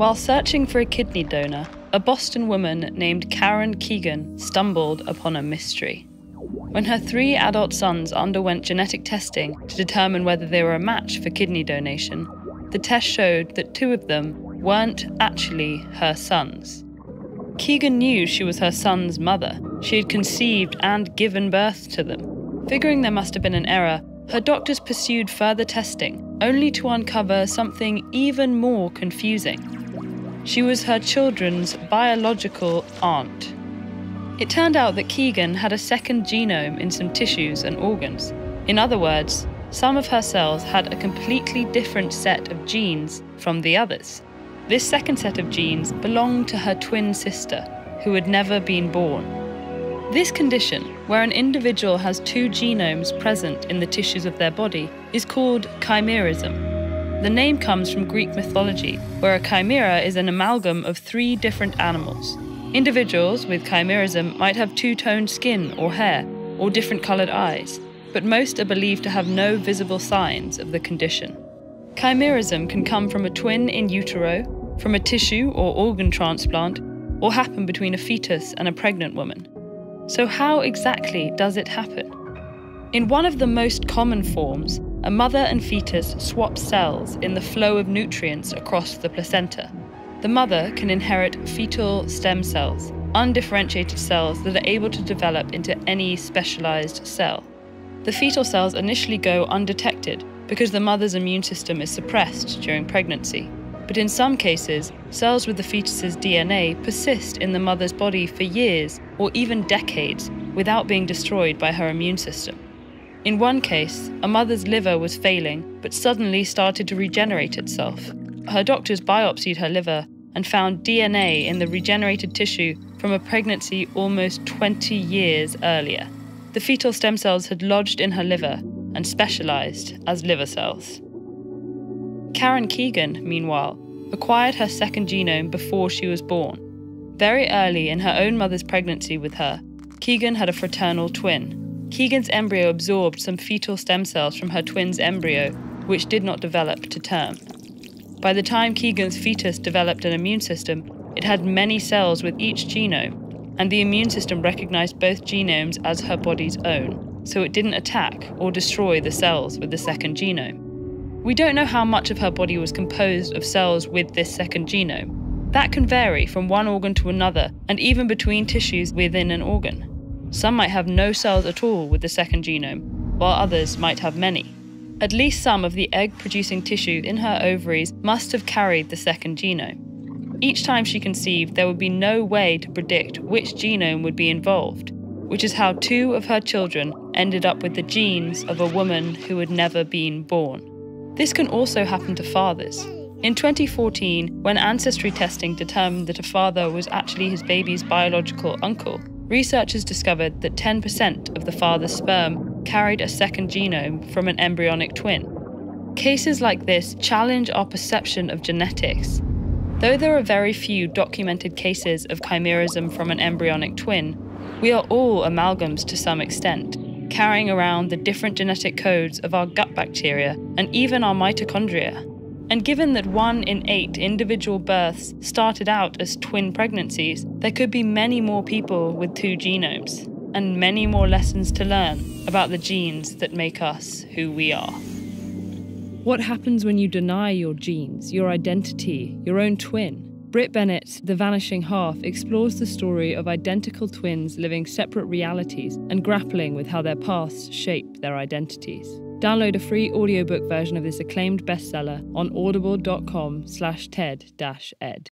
While searching for a kidney donor, a Boston woman named Karen Keegan stumbled upon a mystery. When her 3 adult sons underwent genetic testing to determine whether they were a match for kidney donation, the test showed that 2 of them weren't actually her sons. Keegan knew she was her son's mother. She had conceived and given birth to them. Figuring there must have been an error, her doctors pursued further testing, only to uncover something even more confusing. She was her children's biological aunt. It turned out that Keegan had a second genome in some tissues and organs. In other words, some of her cells had a completely different set of genes from the others. This second set of genes belonged to her twin sister, who had never been born. This condition, where an individual has 2 genomes present in the tissues of their body, is called chimerism. The name comes from Greek mythology, where a chimera is an amalgam of 3 different animals. Individuals with chimerism might have 2-toned skin or hair, or different coloured eyes, but most are believed to have no visible signs of the condition. Chimerism can come from a twin in utero, from a tissue or organ transplant, or happen between a fetus and a pregnant woman. So how exactly does it happen? In one of the most common forms, a mother and fetus swap cells in the flow of nutrients across the placenta. The mother can inherit fetal stem cells, undifferentiated cells that are able to develop into any specialized cell. The fetal cells initially go undetected because the mother's immune system is suppressed during pregnancy. But in some cases, cells with the fetus's DNA persist in the mother's body for years or even decades without being destroyed by her immune system. In one case, a mother's liver was failing but suddenly started to regenerate itself. Her doctors biopsied her liver and found DNA in the regenerated tissue from a pregnancy almost 20 years earlier. The fetal stem cells had lodged in her liver and specialized as liver cells. Karen Keegan, meanwhile, acquired her second genome before she was born. Very early in her own mother's pregnancy with her, Keegan had a fraternal twin. Keegan's embryo absorbed some fetal stem cells from her twin's embryo, which did not develop to term. By the time Keegan's fetus developed an immune system, it had many cells with each genome, and the immune system recognized both genomes as her body's own, so it didn't attack or destroy the cells with the second genome. We don't know how much of her body was composed of cells with this second genome. That can vary from one organ to another, and even between tissues within an organ. Some might have no cells at all with the second genome, while others might have many. At least some of the egg-producing tissue in her ovaries must have carried the second genome. Each time she conceived, there would be no way to predict which genome would be involved, which is how 2 of her children ended up with the genes of a woman who had never been born. This can also happen to fathers. In 2014, when ancestry testing determined that a father was actually his baby's biological uncle, researchers discovered that 10% of the father's sperm carried a second genome from an embryonic twin. Cases like this challenge our perception of genetics. Though there are very few documented cases of chimerism from an embryonic twin, we are all amalgams to some extent, carrying around the different genetic codes of our gut bacteria and even our mitochondria. And given that 1 in 8 individual births started out as twin pregnancies, there could be many more people with 2 genomes, and many more lessons to learn about the genes that make us who we are. What happens when you deny your genes, your identity, your own twin? Brit Bennett's The Vanishing Half explores the story of identical twins living separate realities and grappling with how their paths shape their identities. Download a free audiobook version of this acclaimed bestseller on audible.com/TED-Ed.